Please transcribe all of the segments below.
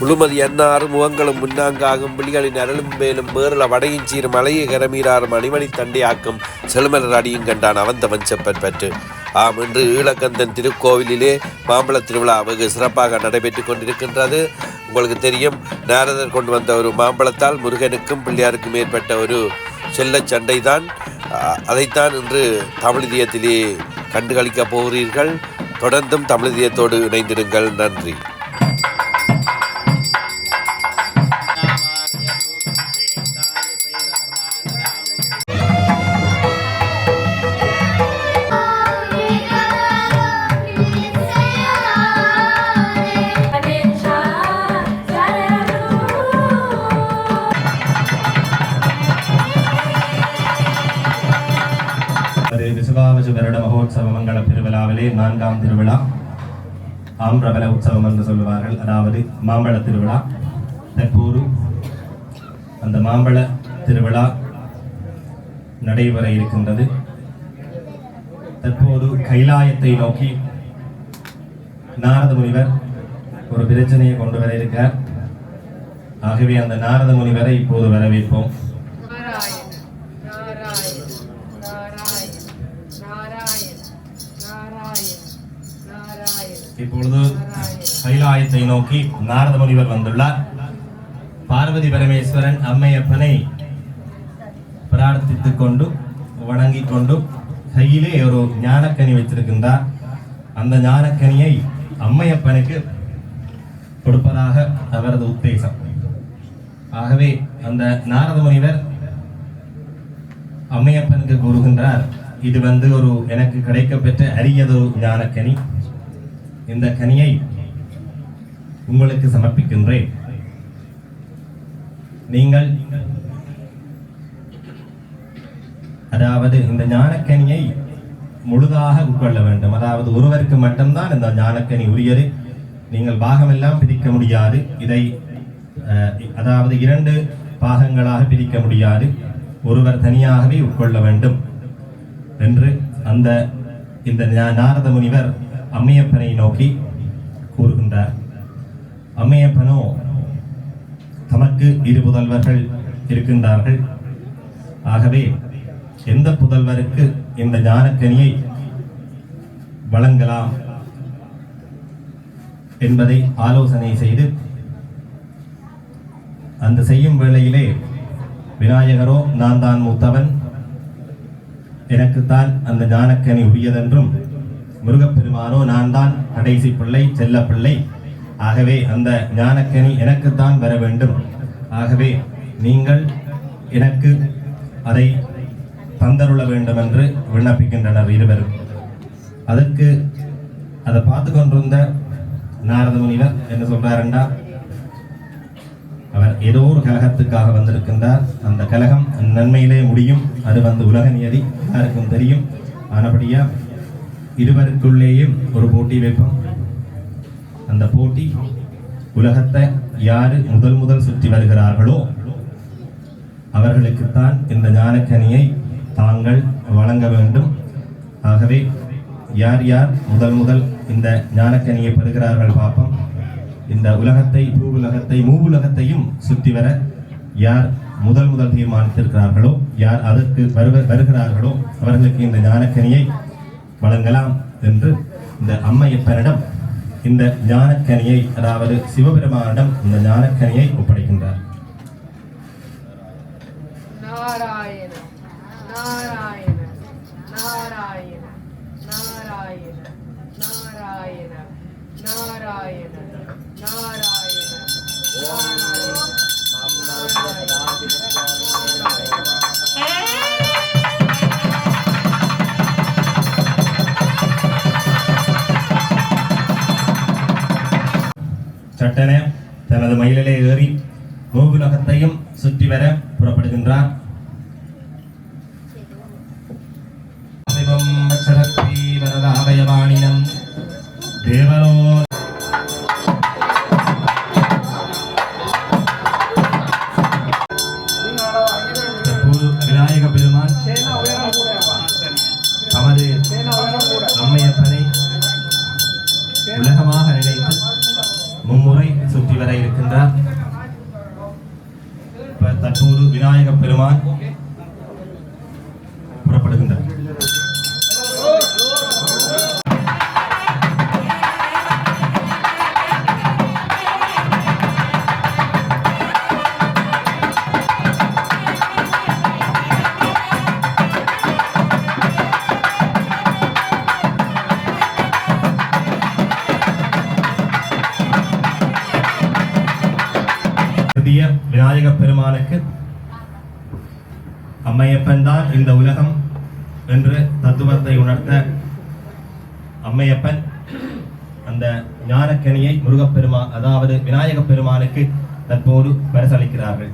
முழுமதி அன்னாறு முகங்களும் முன்னாங்காகும் விழிகளின் அருளும் மேலும் வேறுல வடையின் சீரும் அலைய கரமீராறும் அணிமணி தண்டியாக்கும் செழுமலர் அடியும் கண்டான் அவந்தவன் செப்பற் பற்று. ஆம், இன்று ஈழக்கந்தன் திருக்கோவிலிலே மாம்பழ திருவிழா வெகு சிறப்பாக நடைபெற்று கொண்டிருக்கின்றது. உங்களுக்கு தெரியும், நாரதர் கொண்டு வந்த ஒரு மாம்பழத்தால் முருகனுக்கும் பிள்ளையாருக்கும் ஏற்பட்ட ஒரு செல்ல சண்டை தான். அதைத்தான் இன்று தமிழிதயத்திலே கண்டுகளிக்கப் போகிறீர்கள். தொடர்ந்தும் தமிழிதயத்தோடு இணைந்திருங்கள். நன்றி. விசுவாவசு வருட மகோத்சவ மங்கள திருவிழாவிலே 4ஆம் திருவிழா ஆம்பிரபல உற்சவம் என்று சொல்லுவார்கள். அதாவது மாம்பழ திருவிழா. தற்போது அந்த மாம்பழ திருவிழா நடைபெற இருக்கின்றது. தற்போது கைலாயத்தை நோக்கி நாரத முனிவர் ஒரு பிரச்சனையை கொண்டு வர இருக்கிறார். ஆகவே அந்த நாரத முனிவரை இப்போது வரவேற்போம். இப்பொழுது கைலாயத்தை நோக்கி நாரத முனிவர் வந்துள்ளார். பார்வதி பரமேஸ்வரன் அம்மையப்பனை பிரார்த்தித்துக் கொண்டு வணங்கிக் கொண்டு கையிலே ஒரு ஞானக்கனி வைத்திருக்கின்றார். அந்த ஞானக்கனியை அம்மையப்பனுக்கு கொடுப்பதாக அவரது உத்தேசம். ஆகவே அந்த நாரத முனிவர் அம்மையப்பனுக்கு கூறுகின்றார், இது ஒரு எனக்கு கிடைக்கப்பெற்ற அரியதொரு ஞானக்கனி. இந்த கனியை உங்களுக்கு சமர்ப்பிக்கின்றேன். நீங்கள் அதாவது இந்த ஞானக்கனியை முழுதாக உட்கொள்ள வேண்டும். அதாவது ஒருவருக்கு மட்டும்தான் இந்த ஞானக்கனி உரியது. நீங்கள் பாகமெல்லாம் பிரிக்க முடியாது. இதை அதாவது 2 பாகங்களாக பிரிக்க முடியாது. ஒருவர் தனியாகவே உட்கொள்ள வேண்டும் என்று இந்த நாரத முனிவர் அம்மையப்பனை நோக்கி கூறுகின்றார். அம்மையப்பனோ தமக்கு 2 புதல்வர்கள் இருக்கின்றார்கள். ஆகவே எந்த புதல்வருக்கு இந்த ஞானக்கனியை வழங்கலாம் என்பதை ஆலோசனை செய்து அந்த செய்யும் வேளையிலே விநாயகரோ நான் தான் மூத்தவன், எனக்குத்தான் அந்த ஞானக்கனி உரியதென்றும், முருகப்பெருமானோ நான் தான் கடைசி பிள்ளை, செல்ல பிள்ளை, ஆகவே அந்த ஞானக்கனி எனக்குத்தான் வர வேண்டும். ஆகவே நீங்கள் எனக்கு அதை தந்தருள வேண்டும் என்று விண்ணப்பிக்கின்றனர் இருவரும். அதற்கு அதை பார்த்து கொண்டிருந்த நாரத முனிவர் என்ன சொல்றாருண்டா, அவர் ஏதோ ஒரு கலகத்துக்காக வந்திருக்கின்றார். அந்த கலகம் நன்மையிலே முடியும். அது உலக நியதி, யாருக்கும் தெரியும். ஆனபடியா இருவருக்குள்ளேயும் ஒரு போட்டி வைப்போம். அந்த போட்டி உலகத்தை யாரு முதல் சுற்றி வருகிறார்களோ அவர்களுக்குத்தான் இந்த ஞானக்கனியை தாங்கள் வழங்க வேண்டும். ஆகவே யார் யார் முதல் இந்த ஞானக்கனியை பெறுகிறார்கள் பார்ப்போம். இந்த உலகத்தை, பூவுலகத்தை, மூவுலகத்தையும் சுற்றி வர யார் முதல் தீர்மானித்திருக்கிறார்களோ, யார் அதற்கு வருகிறார்களோ அவர்களுக்கு இந்த ஞானக்கனியை வழங்கலாம் என்று இந்த அம்மையப்பனிடம் இந்த ஞானக்கனியை, அதாவது சிவபெருமானிடம் இந்த ஞானக்கனியை ஒப்படைக்கின்றார். நாராயண நாராயண நாராயண நாராயண நாராயண நாராயண சட்டன தனது மயிலிலே ஏறி கோகுலகத்தையும் சுற்றி வர புறப்படுகின்றார். தேவரோ விநாயக பெருமான் தமது அம்மையப்பனை உலகமாக நினைத்து மும்முறை சுற்றி வர இருக்கின்றார். விநாயகப் பெருமான் புறப்படுகின்றார். விநாயகப் பெருமானுக்கு அம்மையப்பன் தான் இந்த உலகம் என்று தத்துவத்தை உணர்த்த அம்மையப்பன் அந்த ஞானக்கனியை முருகப்பெருமான் அதாவது விநாயகப் பெருமானுக்கு தற்போது பரிசளிக்கிறார்கள்.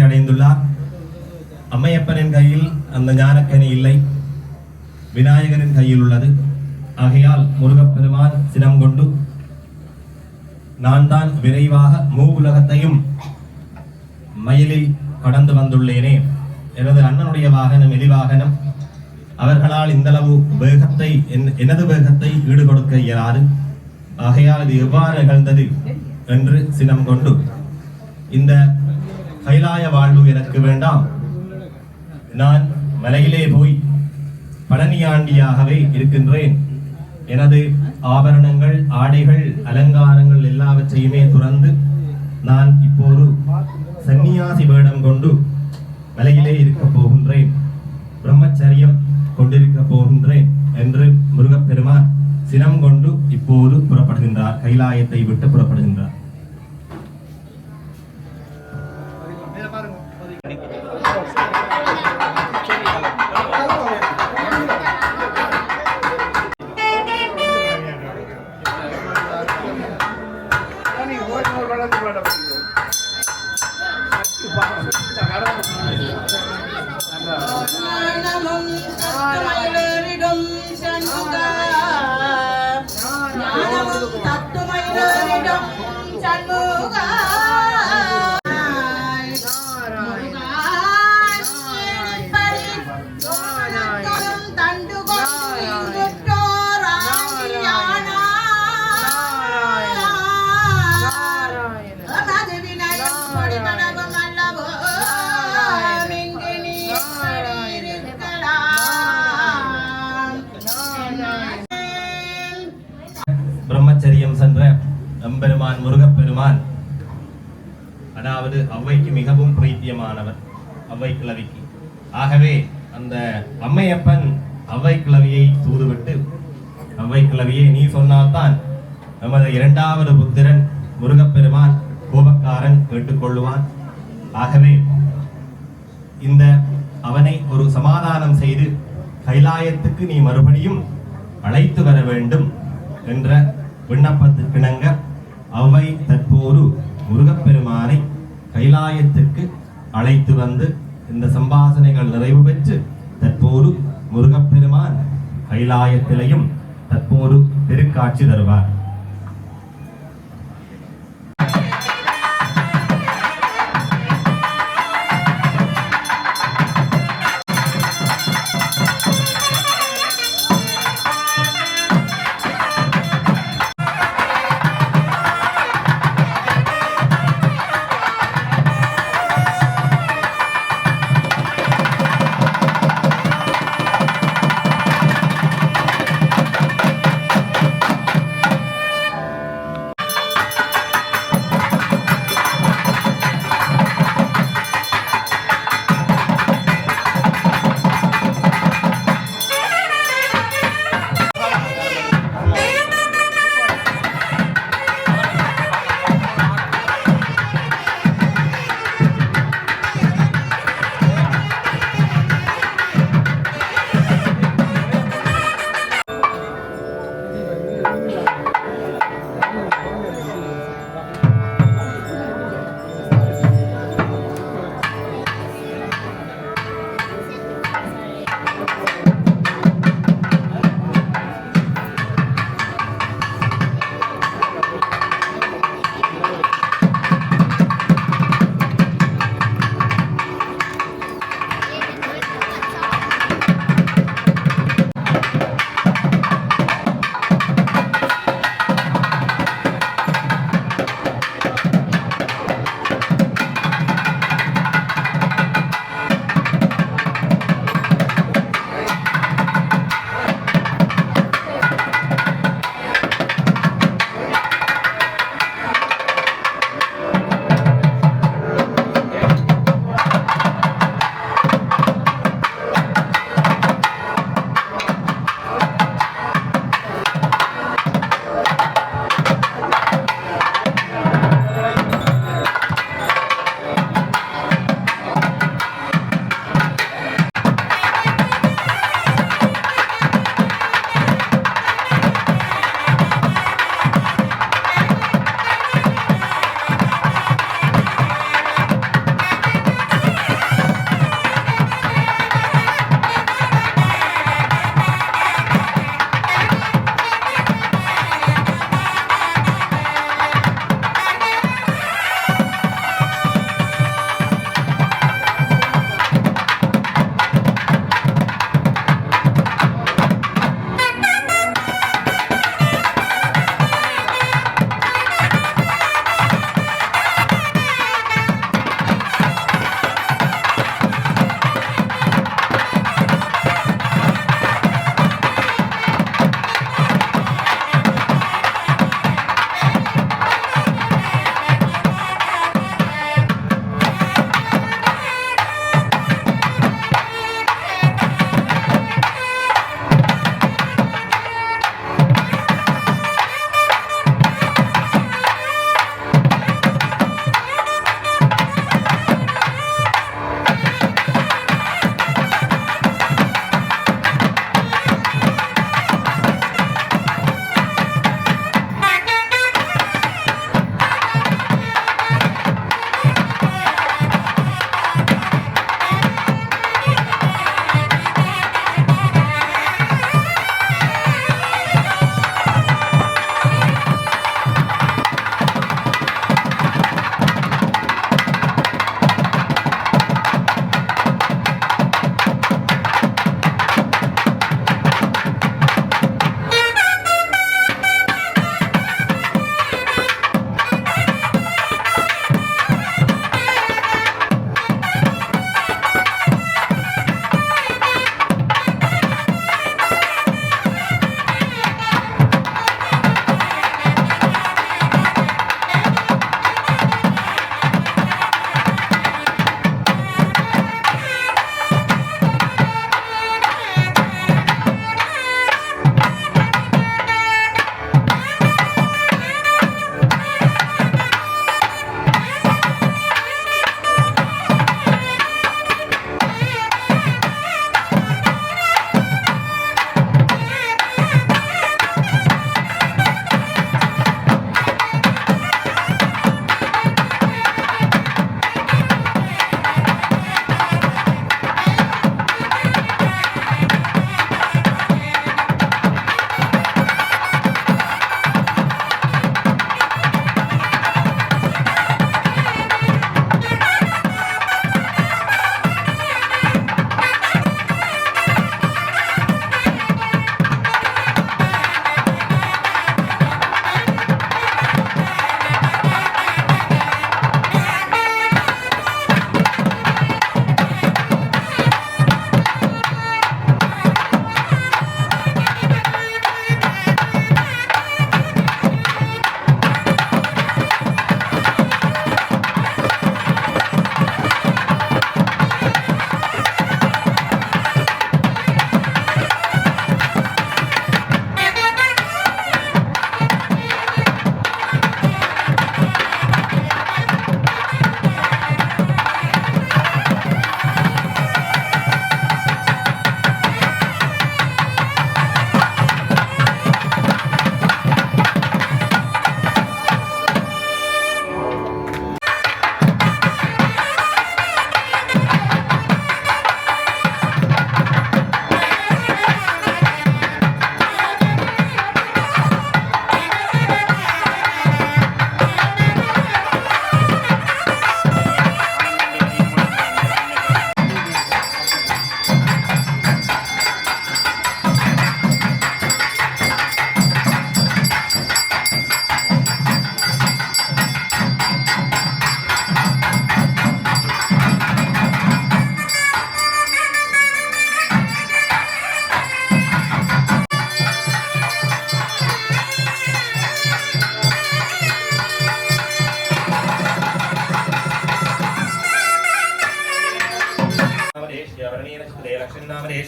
அடைந்துள்ளார். அம்மையப்பனின் கையில் அந்த ஞானக்கனி இல்லை, விநாயகரின் கையில் உள்ளது. ஆகையால் முருகப்பெருமான் சினம் கொண்டு நான் தான் விரைவாக மூவுலகத்தையும் மயிலில் கடந்து வந்துள்ளேனே, எனது அண்ணனுடைய வாகனம் எலிவாகனம், அவர்களால் இந்தளவு வேகத்தை எனது வேகத்தை ஈடுகொடுக்க இயலாது. ஆகையால் இது எவ்வாறு நிகழ்ந்தது என்று சினம் கொண்டு இந்த கைலாய வாழ்வு எனக்கு வேண்டாம், நான் மலையிலே போய் பழனியாண்டியாகவே இருக்கின்றேன், எனது ஆபரணங்கள் ஆடைகள் அலங்காரங்கள் எல்லாவற்றையுமே துறந்து நான் இப்போது சந்நியாசி வேடம் கொண்டு மலையிலே இருக்க போகின்றேன், பிரம்மச்சரியம் கொண்டிருக்க போகின்றேன் என்று முருகப்பெருமான் சினம் கொண்டு இப்போது புறப்படுகின்றார், கைலாயத்தை விட்டு புறப்படுகின்றார். பிரம்மச்சரியம் சென்ற எம்பெருமான் முருகப்பெருமான் அதாவது அவ்வைக்கு மிகவும் பிரீத்தியமானவர், அவ்வை கிழவிக்கு. ஆகவே அந்த அம்மையப்பன் அவ்வை கிழவியை தூதுவிட்டு, அவ்வை கிழவியை நீ சொன்னால்தான் நமது இரண்டாவது புத்திரன் முருகப்பெருமான் கோபக்காரன் கேட்டுக்கொள்ளுவான், ஆகவே இந்த அவனை ஒரு சமாதானம் செய்து கைலாயத்துக்கு நீ மறுபடியும் அழைத்து வர வேண்டும் என்ற விண்ணப்பத்திற்கிணங்க அவை தற்போது முருகப்பெருமானை கைலாயத்திற்கு அழைத்து வந்து இந்த சம்பாசனைகள் நிறைவு பெற்று தற்போது முருகப்பெருமான் கைலாயத்திலையும் தற்போது திருக்காட்சி தருவார்.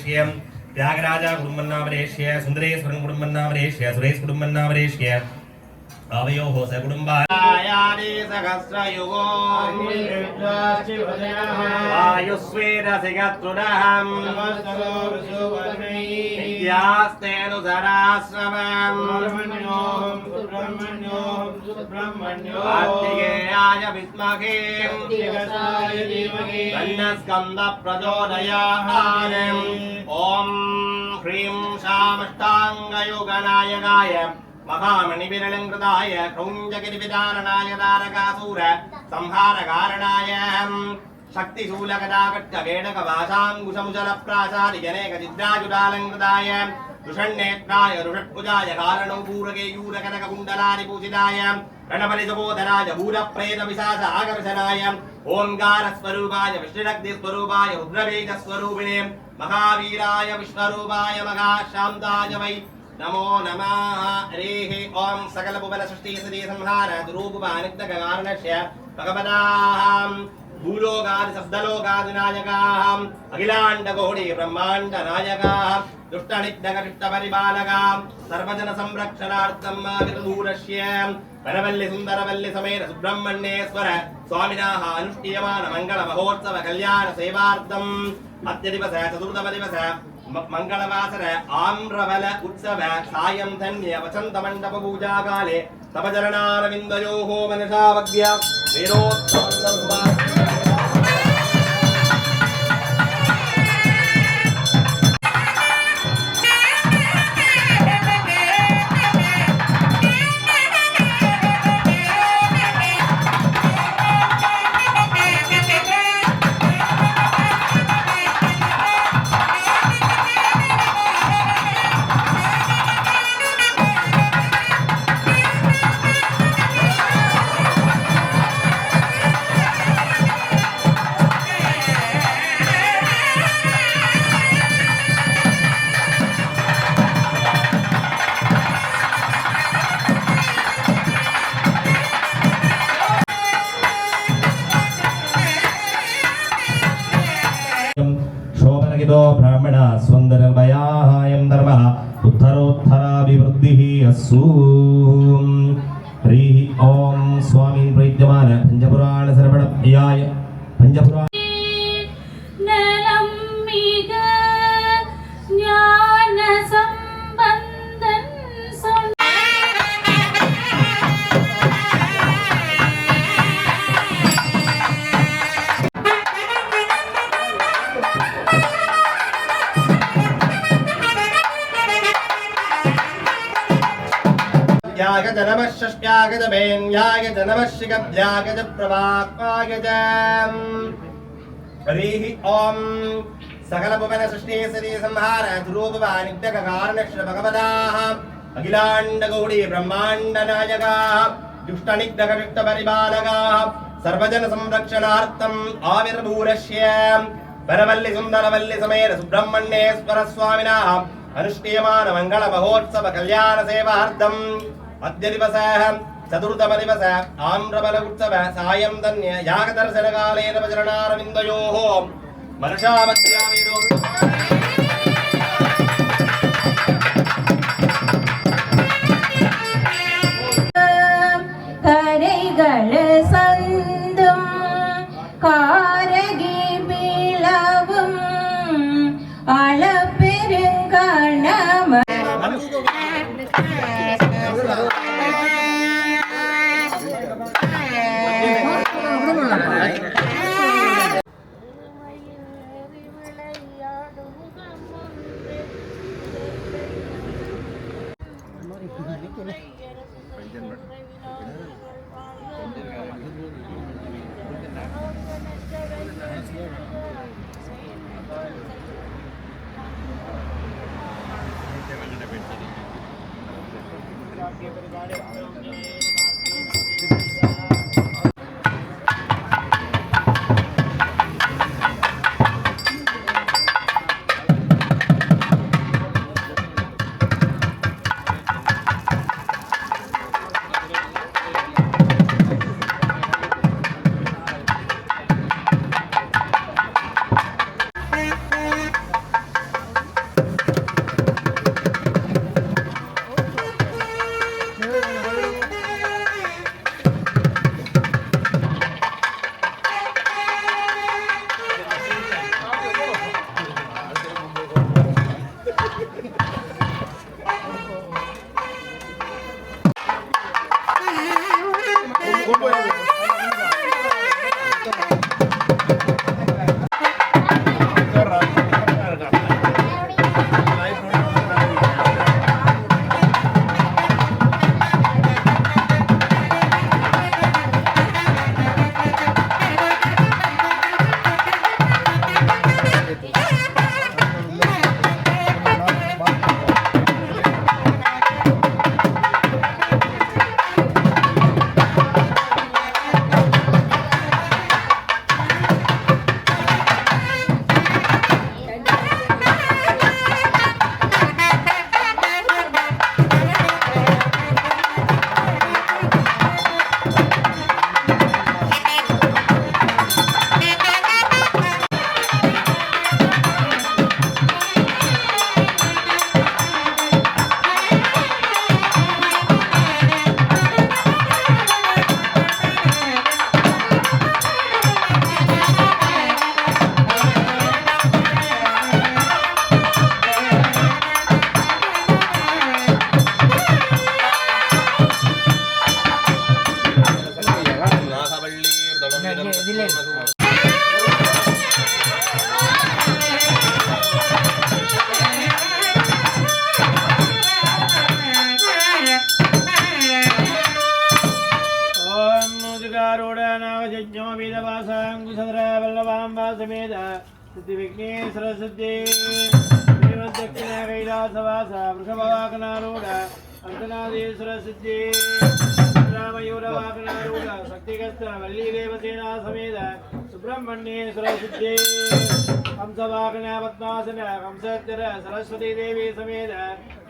कुटुम्बन्नामरेष्य त्यागराजा कुटुम्बन्नामरेष्य सुन्दरेश्वरन् कुटुम्बन्नामरेष्य सुरेश कुटुम्बन्नामरेष्य आवयोः स कुटुम्बायादि सहस्रयुगो वायुस्वेदसिगत्रुदहम् कार्तिकेयाय विद्महे तन्नस्कन्दप्रचोदयात् ॐ ह्रीं शामष्टाङ्गयुगनायकाय महामणिविरलङ्कृताय क्रौञ्जगिरिविदारणाय तारकासूर संहारकारणाय शक्तिशूलकदाकट्टवेडकवासाङ्कुशमुचलप्रासादिजनेकचिद्राजुडालङ्कृताय दुषण्नेत्राय रुषट्भुजाय कारणौपूरके यूरकनककुण्डलानि पूजिताय रणबलिसुबोधराय भूरप्रेतपिशाच आकर्षणाय ओङ्कारस्वरूपाय विष्णुरग्निस्वरूपाय रुद्रबीजस्वरूपिणे महावीराय विश्वरूपाय महाशान्ताय वै नमो नमः हरिः ॐ सकलभुवनसृष्टिसृष्टि संहार दुरूपवानिग्धकारणस्य भगवताः भूलोकादि सप्तलोकादिनायकाः अखिलाण्डकोटि ब्रह्माण्डनायकाः दुष्टनिग्धकटिष्टपरिपालकाः सर्वजनसंरक्षणार्थं विदूरस्य वनवल्लि सुन्दरवल्लि समेत सुब्रह्मण्येश्वर स्वामिनः अनुष्ठीयमान मङ्गलमहोत्सव कल्याण सेवार्थम् अद्य दिवस चतुर्थदिवस मंगलवासर आम्रफल उत्सव सायं धन्य वसंत मंडप पूजा काले तव चरणारविन्दयोः मनसावज्ञ ब्राह्मण स्वन्दरभयायं धर्मः उत्तरोत्तराभिवृद्धिः अस्सु हरिः ॐ स्वामी प्रयुज्यमान पंचपुराण सर्वणप्रियाय पंचपुराण यागज नमः षष्ट्यागज वेन्यागज नमः शिखभ्यागज प्रभात्मागज हरिः ॐ सकलभुवनसृष्टिसृष्टि संहार दुरूपवानिग्धकारणस्य भगवताः अखिलाण्डगौरी ब्रह्माण्डनायकाः दुष्टनिग्धकटिष्टपरिपालकाः सर्वजनसंरक्षणार्थम् आविर्भूरस्य वरवल्लि सुन्दरवल्लि समेत सुब्रह्मण्येश्वर स्वामिनः अनुष्ठीयमान मंगल महोत्सव कल्याण सेवार्थम् अद्य दिवसः चतुर्थदिवस आम्रफल उत्सव सायं धन्य यागदर्शन काले तव चरणारविन्दयोः मनसावज्ञाविदो கரைகள் சந்தும் காரகி பிளவும் அளப்பெருங்கணம वीरवासाङ्कुशधरा वल्लभाम्बा समेत सिद्धिविघ्नेश्वर सिद्धि दक्षिण कैलासवास वृषभवाकनारूढ अर्धनादेश्वर सिद्धि रामयूरवाकनारूढ शक्तिगस्त्र वल्लीदेवसेना समेत सुब्रह्मण्येश्वर सिद्धि हंसवाकन पद्मासन हंसत्तर सरस्वती देवी समेत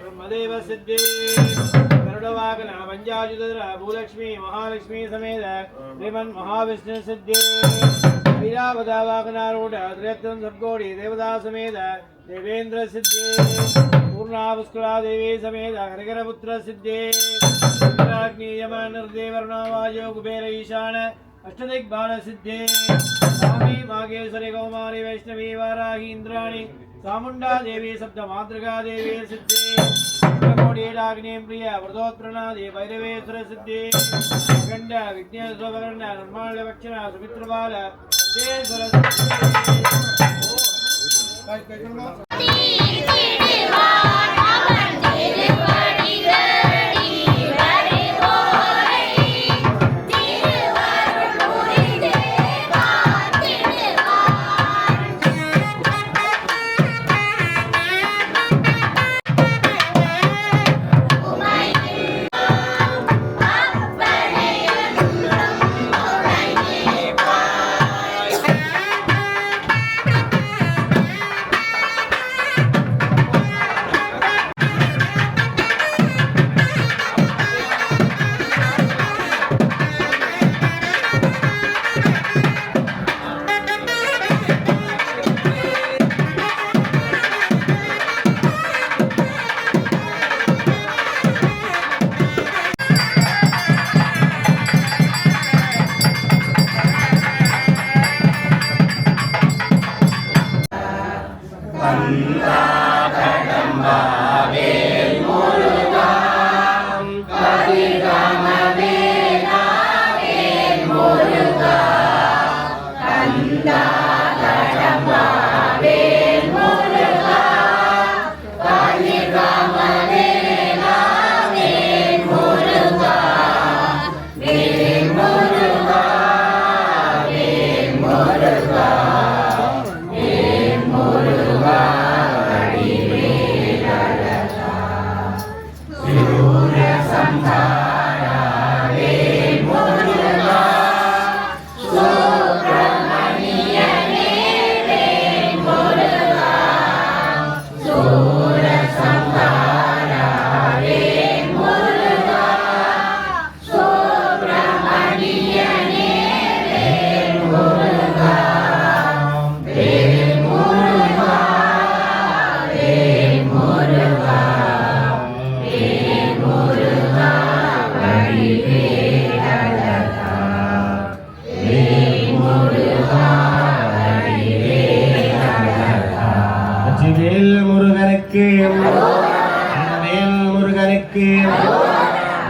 ब्रह्मदेव सिद्धि गरुडवाकन पंचायुधर भूलक्ष्मी महालक्ष्मी समेत श्रीमन् महाविष्णु सिद्धि वीरावतावाकनारूढ़ त्रियत्तम सद्गोड़ी देवता समेत देवेंद्र सिद्धि पूर्णा पुष्कला देवी समेत हरिहरपुत्र सिद्धि इंद्राग्नि यम निर्देवर्ण वायु कुबेर ईशान अष्टदिग्बाल सिद्धि स्वामी मागेश्वरी कौमारी वैष्णवी वाराही इंद्राणी चामुंडा देवी सप्त मातृका देवी सिद्धि कोडीडाग्नि प्रिय व्रतोत्प्रणा भैरवेश्वर सिद्धि अखंड विघ्नेश्वर निर्माण लक्षण सुमित्रबाल देश्वर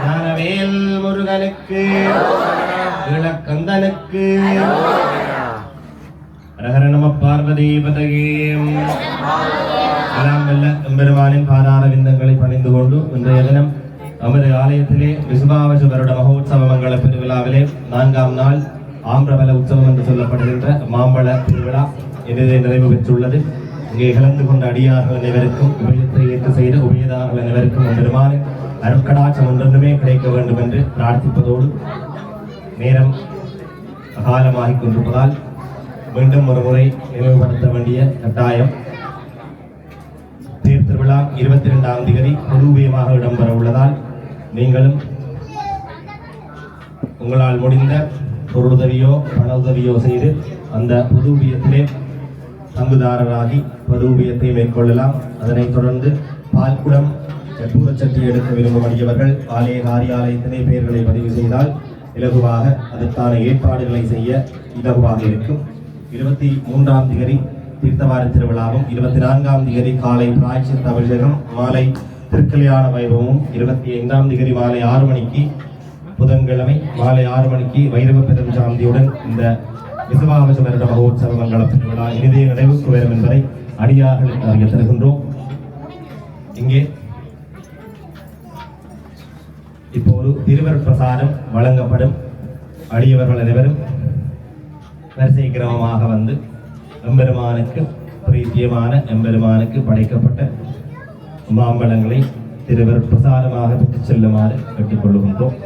ஞானவேல் முருகனுக்கு இளக்கந்தனுக்கு ஹரஹர நம பார்வதி பதகே. எல்லாம் வல்ல எம்பெருமானின் பாதார விந்தங்களை பணிந்து கொண்டு இன்றைய தினம் நமது ஆலயத்திலே விசுவாவசு வருட மகோத்சவ மங்கள பெருவிழாவிலே 4ஆம் நாள் ஆம்பிரபல உற்சவம் என்று சொல்லப்படுகின்ற மாம்பழ திருவிழா இன்றைய நிறைவு பெற்றுள்ளது. இங்கே கலந்து கொண்ட அடியார்கள் அனைவருக்கும் உபயத்தை ஏற்று செய்த உபயதார்கள் அனைவருக்கும் எம்பெருமானின் அருட்கடாட்சம் ஒன்றென்றுமே கிடைக்க வேண்டும் என்று பிரார்த்திப்பதோடு நேரம் அகாலமாகிக் கொண்டிருப்பதால் மீண்டும் ஒரு முறை நினைவுபடுத்த வேண்டிய கட்டாயம். தேர் திருவிழா 22ஆம் தேதி பொதுவியமாக இடம்பெற உள்ளதால் நீங்களும் உங்களால் முடிந்த பொருளுதவியோ பண உதவியோ செய்து அந்த பொதுவியத்திலே பங்குதாரராகி பொதுவியத்தை மேற்கொள்ளலாம். அதனைத் தொடர்ந்து பால்குடம் கற்பூரச்சட்டி எடுக்க விரும்பும் அடியவர்கள் ஆலய காரியாலயத்தினை பெயர்களை பதிவு செய்தால் இலகுவாக அதற்கான ஏற்பாடுகளை செய்ய இலகுவாக இருக்கும். 23ஆம் தேதி தீர்த்தவார திருவிழாவும் 24ஆம் தேதி காலை பிராய்ச்சித்த அபிஷேகம் மாலை திருக்கல்யாண வைபவமும் 25ஆம் தேதி மாலை 6 மணிக்கு புதன்கிழமை மாலை 6 மணிக்கு வைரவ பெருஞ்சாந்தியுடன் இந்த விசுவாவச வருட மகோத்சவ மங்கள திருவிழா இனிதே நிறைவுக்கு வரும் என்பதை அடியார்களுக்கு அறிய தருகின்றோம். இங்கே இப்போது திருவர் பிரசாரம் வழங்கப்படும். அடியவர்கள் அனைவரும் வரிசை கிரமமாக வந்து எம்பெருமானுக்கு பிரீத்தியமான எம்பெருமானுக்கு படைக்கப்பட்ட மாம்பழங்களை திருவர் பிரசாரமாக பெற்றுச் செல்லுமாறு கேட்டுக்கொள்கின்றோம்.